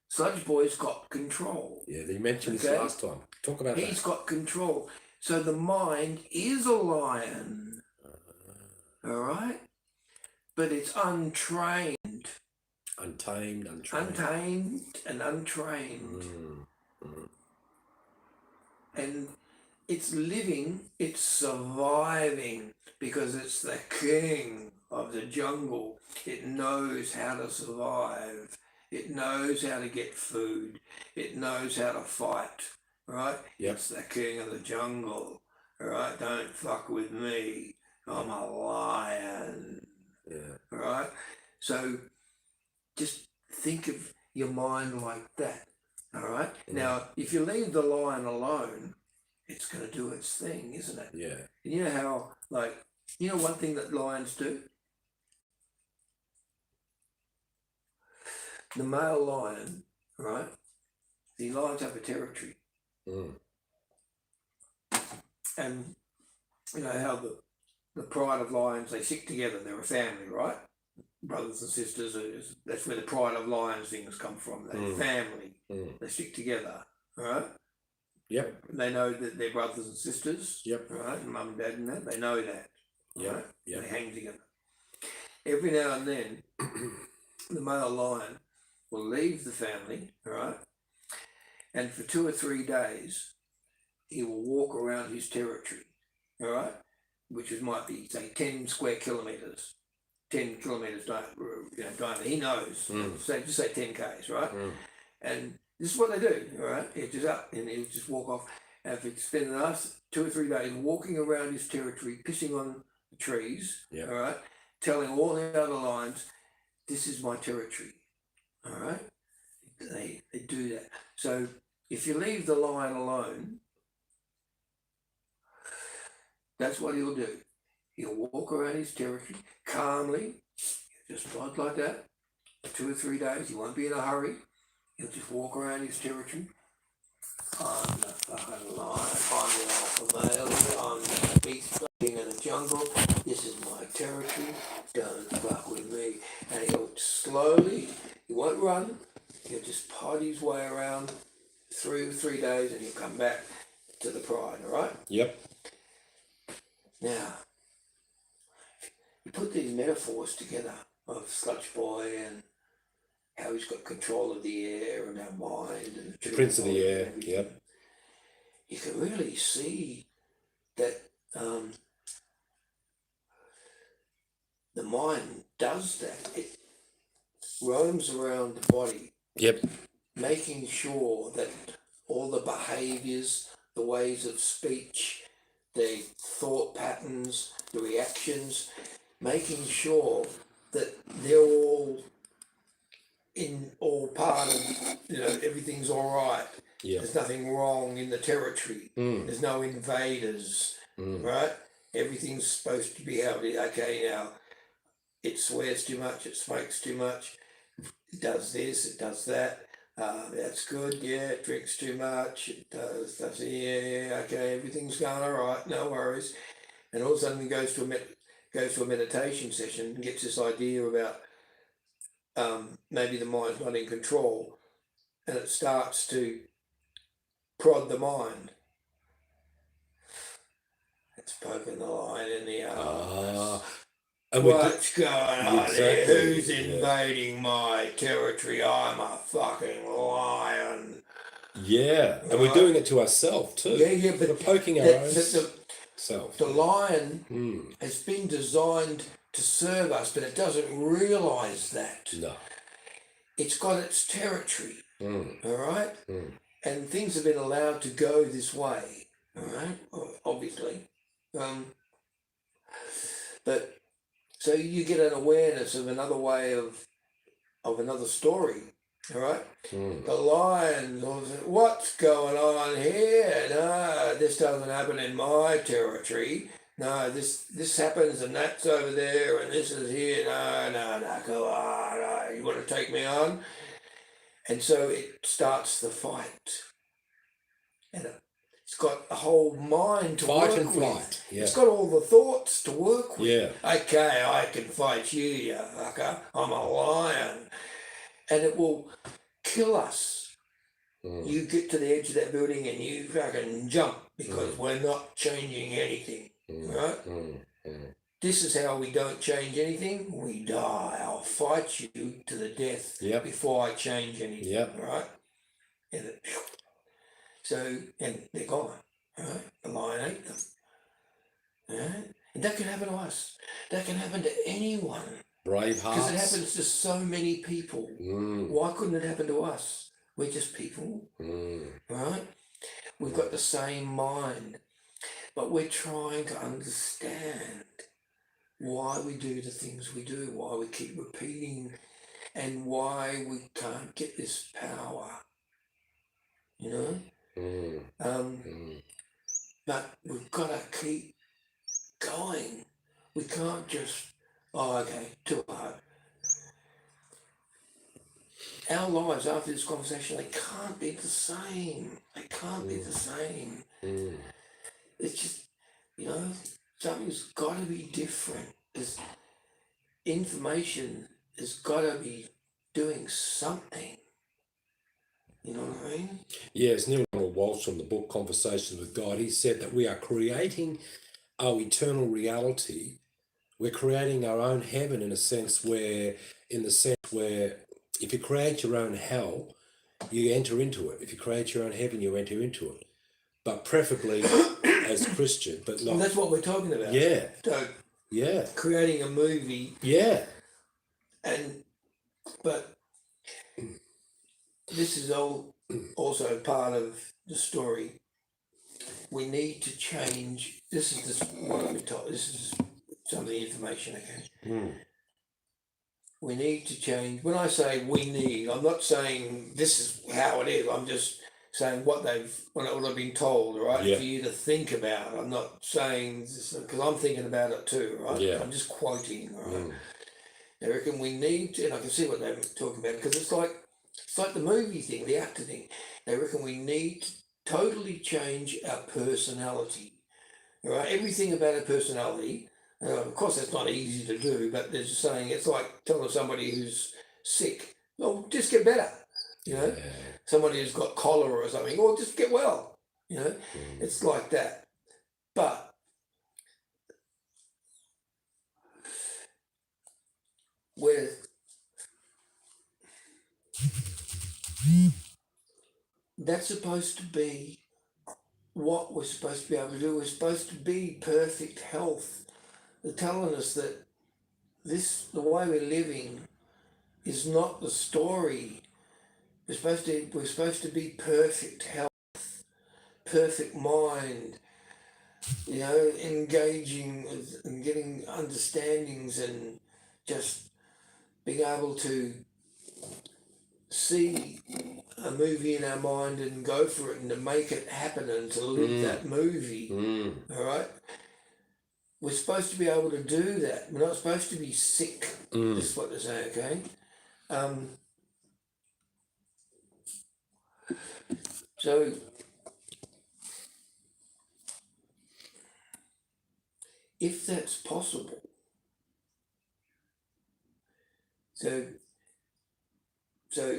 Sludge Boy's got control. Yeah, they mentioned this last time. Talk about that. He's got control. So the mind is a lion. All right? But it's untrained. Untamed and untrained. And it's living, it's surviving, because it's the king of the jungle. It knows how to survive. It knows how to get food. It knows how to fight. Right? Yep. It's the king of the jungle. All right? Don't fuck with me. I'm a lion. Yeah. Right? So just think of your mind like that. All right? Now, if you leave the lion alone, it's going to do its thing, isn't it? Yeah. And you know how, like, you know one thing that lions do? The male lion, right? The lions have a territory. And you know how the pride of lions, they stick together. They're a family, right? Brothers and sisters. That's where the pride of lions things come from. They're family. They stick together, right? Yep. They know that they're brothers and sisters. Yep. Right? And mum and dad and that. They know that. Yep. Right? Yep. They hang together. Every now and then, the male lion will leave the family, right? And for 2 or 3 days, he will walk around his territory, all right? Which might be, say, 10 square kilometres. 10 kilometres diameter. He knows. Just say 10 k's, right? And this is what they do, all right? He'll just up and he'll just walk off. And if he spends the last 2 or 3 days walking around his territory, pissing on the trees, all right? Telling all the other lions, this is my territory, all right? They do that. So if you leave the lion alone, that's what he'll do. He'll walk around his territory calmly, just plod like that, for 2 or 3 days. He won't be in a hurry. He'll just walk around his territory. I'm the fucking lion, I'm the alpha male, I'm the beast, king of the jungle, this is my territory, don't fuck with me. And he'll slowly, he won't run, he'll just pod his way around through 3 days and he'll come back to the pride, alright? Yep. Now, you put these metaphors together of Sludge Boy and how he's got control of the air and our mind and the Prince of the Air, yep. You can really see that the mind does that. It roams around the body, yep, making sure that all the behaviours, the ways of speech, the thought patterns, the reactions, making sure that they're all part of, everything's all right. Yeah. There's nothing wrong in the territory. There's no invaders, right? Everything's supposed to be how it is. Okay, now it swears too much, it smokes too much, it does this, it does that. That's good, yeah, it drinks too much, it does, yeah, okay, everything's going all right, no worries. And all of a sudden he goes to a meditation session and gets this idea about maybe the mind's not in control, and it starts to prod the mind. It's poking the lion in the arse. What's going on here? Who's invading my territory? I'm a fucking lion. Yeah, and we're doing it to ourselves too. Yeah, but we're poking our own self. The lion has been designed to serve us, but it doesn't realise that. No. It's got its territory, all right? And things have been allowed to go this way, all right? Obviously. But so you get an awareness of another way of another story, all right? The lion, what's going on here? No, this doesn't happen in my territory. No, this happens and that's over there and this is here. No, go on. No, you want to take me on? And so it starts the fight. And it's got a whole mind to work with. Flight. Yeah. It's got all the thoughts to work with. Yeah. Okay, I can fight you, you fucker. I'm a lion. And it will kill us. You get to the edge of that building and you fucking jump because we're not changing anything. Right? This is how we don't change anything. We die. I'll fight you to the death before I change anything. Yep. Right? And they're gone. Right? The lion ate them. Right? And that can happen to us. That can happen to anyone. Brave hearts. Because it happens to so many people. Why couldn't it happen to us? We're just people. Right? We've got the same mind. But we're trying to understand why we do the things we do, why we keep repeating, and why we can't get this power. But we've got to keep going. We can't just, too hard. Our lives after this conversation, they can't be the same. They can't be the same. It's just, something's got to be different. This information has got to be doing something. You know what I mean? Yes, Neil Donald Walsh from the book Conversations with God, he said that we are creating our eternal reality. We're creating our own heaven in the sense where if you create your own hell, you enter into it. If you create your own heaven, you enter into it. But preferably as Christian, but not. Well, that's what we're talking about. Yeah. So, yeah. Creating a movie. Yeah. But this is also part of the story. We need to change. This is just what I've been told. This is some of the information, okay? We need to change. When I say we need, I'm not saying this is how it is. I'm just saying what they've been told, right? Yeah. For you to think about. I'm not saying this because I'm thinking about it too, right? Yeah. I'm just quoting, right? I reckon we need to, and I can see what they're talking about, because it's like It's like the movie thing, the actor thing. They reckon we need to totally change our personality. All right, everything about our personality. Of course, that's not easy to do, but they're just saying it's like telling somebody who's sick, "Oh, just get better." You know, somebody who's got cholera or something, "Oh, just get well." You know, it's like that. But where that's supposed to be what we're supposed to be able to do. We're supposed to be perfect health. They're telling us that the way we're living is not the story. We're supposed to be perfect health, perfect mind, you know, engaging with and getting understandings and just being able to see a movie in our mind and go for it and to make it happen and to live that movie. All right? We're supposed to be able to do that. We're not supposed to be sick. That's what they say, okay? So if that's possible, so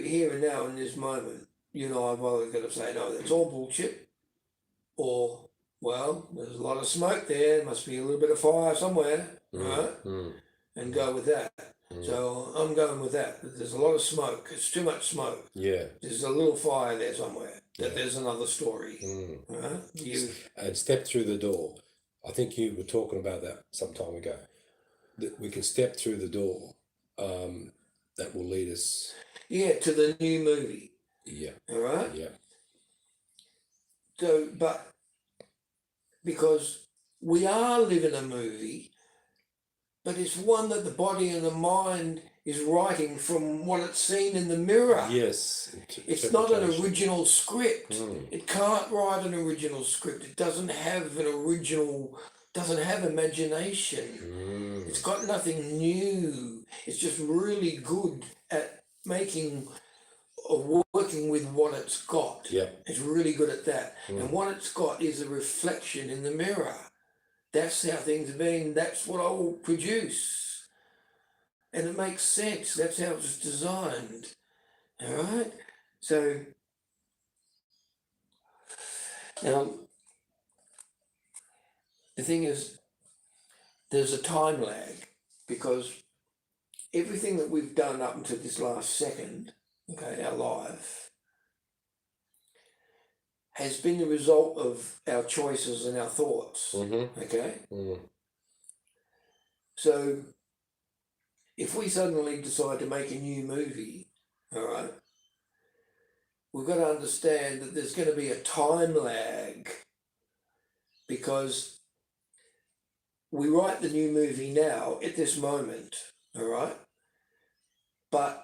here and now in this moment, you and I have either got to say, no, that's all bullshit, or, well, there's a lot of smoke there must be a little bit of fire somewhere, right? And go with that. So I'm going with that. There's a lot of smoke. It's too much smoke. Yeah. There's a little fire there somewhere. That there's another story. Right? And step through the door. I think you were talking about that some time ago. That we can step through the door that will lead us. Yeah, to the new movie. Yeah. All right? Yeah. So, but because we are living a movie, but it's one that the body and the mind is writing from what it's seen in the mirror. Yes. It's not an original script. It can't write an original script. It doesn't have doesn't have imagination. It's got nothing new. It's just really good at making or working with what it's got. Yeah. It's really good at that. And what it's got is a reflection in the mirror. That's how things have been. That's what I will produce. And it makes sense. That's how it was designed. All right? So, now, the thing is, there's a time lag because everything that we've done up until this last second, okay, our life, has been the result of our choices and our thoughts. Okay? So, if we suddenly decide to make a new movie, all right, we've got to understand that there's going to be a time lag because we write the new movie now at this moment, all right, but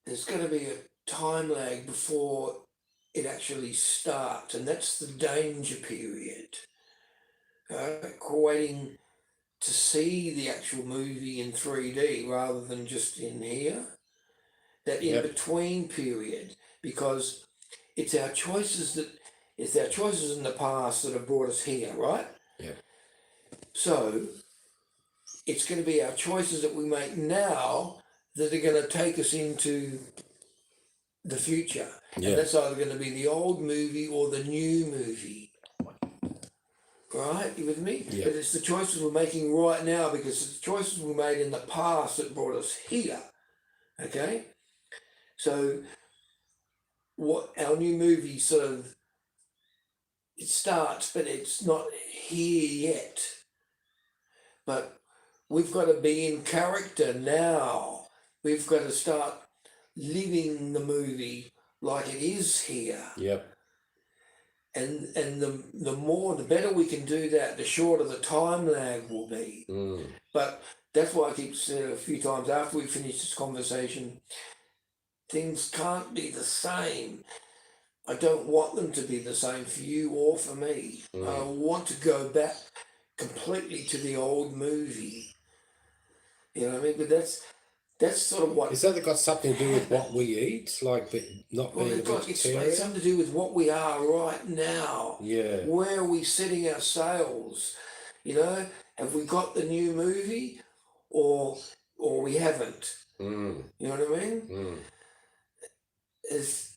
there's going to be a time lag before it actually starts, and that's the danger period. Waiting to see the actual movie in 3D rather than just in here. That in between period, because it's our choices in the past that have brought us here, right? Yeah. So it's going to be our choices that we make now that are going to take us into the future. Yeah. And that's either going to be the old movie or the new movie. Right? You with me? Yeah. But it's the choices we're making right now because it's the choices we made in the past that brought us here. Okay? So what our new movie sort of, it starts, but it's not here yet. But we've got to be in character now. We've got to start living the movie like it is here. Yep. And the better we can do that, the shorter the time lag will be. But that's why I keep saying a few times after we finish this conversation, things can't be the same. I don't want them to be the same for you or for me. I want to go back completely to the old movie. You know what I mean? But that's sort of what. Is that got something to do with what we eat, like not Well, being a vegetarian? it's something to do with what we are right now. Yeah. Where are we setting our sails? You know, have we got the new movie, or we haven't? Mm. You know what I mean? Mm.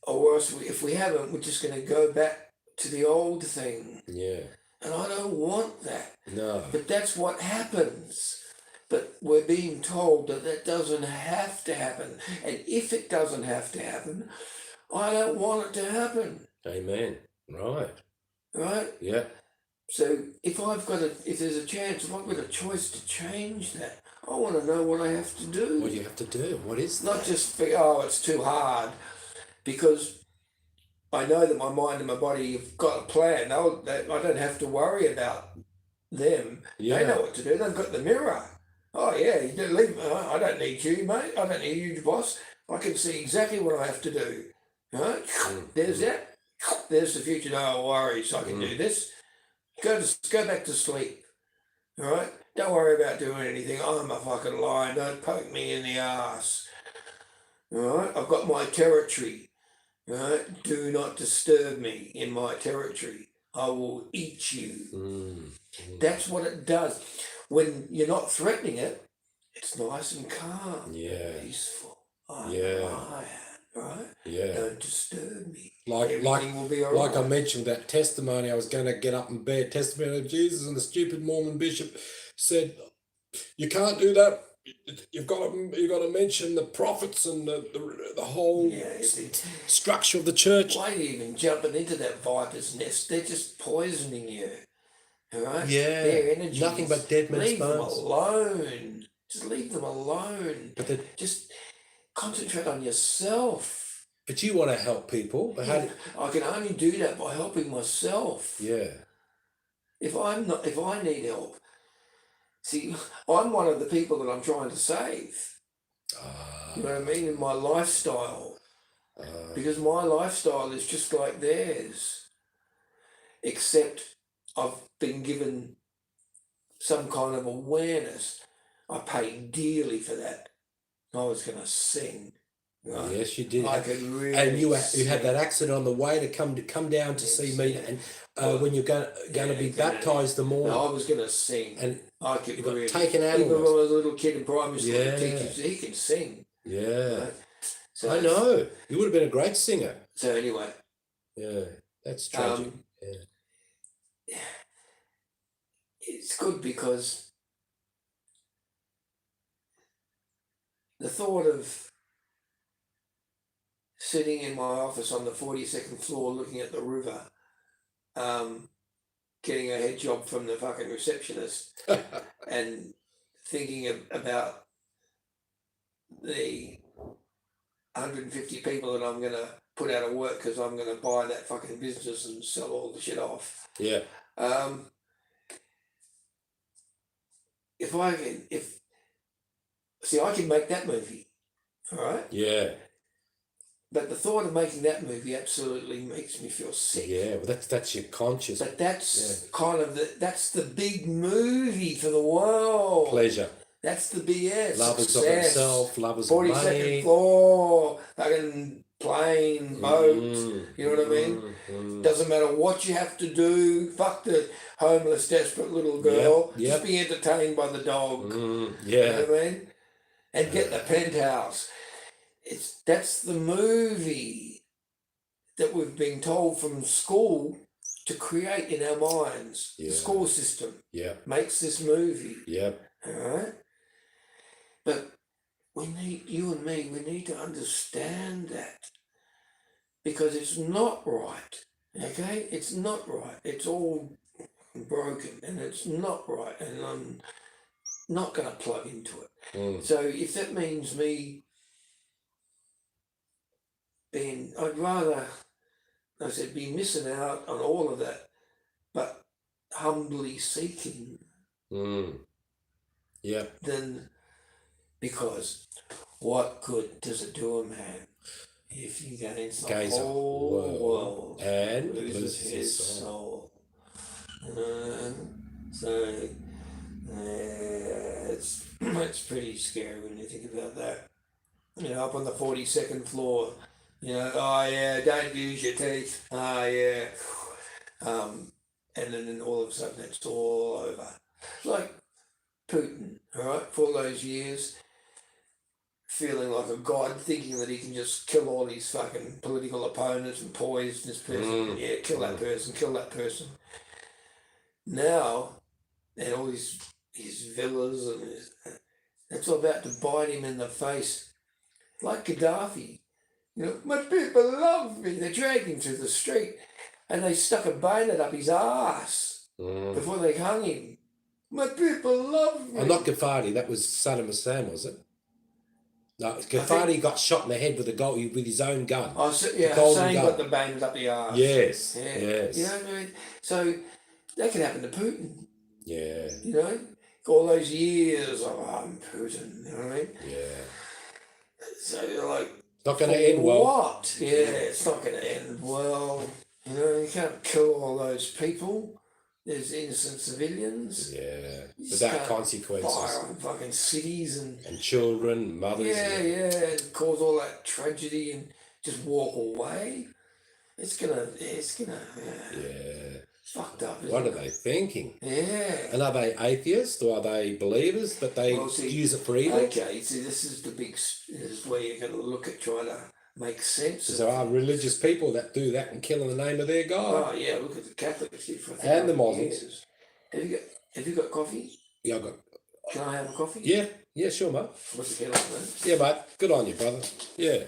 Or else if we haven't, we're just going to go back to the old thing. Yeah. And I don't want that. No. But that's what happens. But we're being told that doesn't have to happen. And if it doesn't have to happen, I don't want it to happen. Amen. Right. Right? Yeah. So if there's a chance, if I've got a choice to change that, I want to know what I have to do. What do you have to do? What is that? Not just think, it's too hard, because I know that my mind and my body have got a plan. I don't have to worry about them. Yeah. They know what to do. They've got the mirror. Oh yeah, you don't leave. I don't need you, mate. I don't need you, boss. I can see exactly what I have to do. Right? There's that. There's the future. No worries. I can do this. Go back to sleep. All right. Don't worry about doing anything. I'm a fucking lion. Don't poke me in the ass. All right. I've got my territory. All right. Do not disturb me in my territory. I will eat you. That's what it does. When you're not threatening it, it's nice and calm. Yeah. Peaceful. Right? Yeah. Don't disturb me. Like Everything will be all right. I mentioned that testimony, I was going to get up and bear testimony of Jesus, and the stupid Mormon bishop said, "You can't do that. You've got to mention the prophets and the whole structure of the church." Why are you even jumping into that viper's nest? They're just poisoning you. All right? Yeah. Their energy. Nothing but dead men's Leave them bones. alone. Just leave them alone. But just concentrate on yourself. But you want to help people. But I can only do that by helping myself. Yeah. If I need help, see, I'm one of the people that I'm trying to save. You know what I mean? In my lifestyle. Because my lifestyle is just like theirs. Except I've been given some kind of awareness. I paid dearly for that. I was going to sing. Right? Yes, you did. I could really and you had that accident on the way to come down to see me, and when you're going to be baptised the morning. No, I was going to sing. And I could you got really, taken out. Even when I was a little kid in primary school, Yeah. teachers, he can sing. Yeah. Right? So I know. You would have been a great singer. So anyway. Yeah, that's tragic. It's good because the thought of sitting in my office on the 42nd floor looking at the river, getting a head job from the fucking receptionist and thinking about the 150 people that I'm going to put out of work because I'm going to buy that fucking business and sell all the shit off. Yeah. I can make that movie, all right? Yeah. But the thought of making that movie absolutely makes me feel sick. Yeah, well, that's your conscious. But that's kind of that's the big movie for the world. Pleasure. That's the BS. Lovers of himself, lovers of 42nd money. floor, fucking plane, boat. You know what I mean? Doesn't matter what you have to do. Fuck the homeless, desperate little girl. Yep. Just be entertained by the dog. Yeah. You know what I mean? And get the penthouse. That's the movie that we've been told from school to create in our minds. Yeah. The school system makes this movie. Yeah. All right? But you and me, we need to understand that. Because it's not right. Okay? It's not right. It's all broken and it's not right. And I'm not going to plug into it. So if that means me I'd rather, I said, be missing out on all of that, but humbly seeking. Yeah. Then, because what good does it do a man if he gains the whole world and loses his soul? So it's That's pretty scary when you think about that. You know, up on the 42nd floor, you know, oh yeah, don't use your teeth. Oh yeah. And then all of a sudden it's all over. Like Putin, all right, for all those years, feeling like a god, thinking that he can just kill all his fucking political opponents and poison this person. Yeah, kill that person, kill that person. Now, and all his villas and it's all about to bite him in the face. Like Gaddafi. You know, my people love me. They dragged him to the street and they stuck a bayonet up his ass before they hung him. My people love me. Oh, not Gaddafi, that was Saddam Hussein, was it? No, Gaddafi got shot in the head with his own gun. Oh, so, yeah, Hussein got the bayonet up the arse. Yes, yeah. yes. You know what I mean? So that could happen to Putin. Yeah. You know, all those years of I'm Putin. You know what I mean? Yeah. So you're like, it's not going to end well. What? Yeah, it's not going to end well. You know, you can't kill all those people. There's innocent civilians. Yeah, without consequences. Fire on fucking cities and children, mothers. Yeah, and cause all that tragedy and just walk away. It's gonna. Yeah. Fucked up. What are they thinking? Yeah. And are they atheists or are they believers? But they use it for evil. Okay, see, this is where you're going to look at trying to make sense. Because there are religious people that do that and kill in the name of their God. Oh yeah, look at the Catholics did for and the Muslims. Have you got coffee? Yeah, I got. Can I have a coffee? Yeah, sure, mate. What's the kettle, man? Yeah, mate. Good on you, brother. Yeah.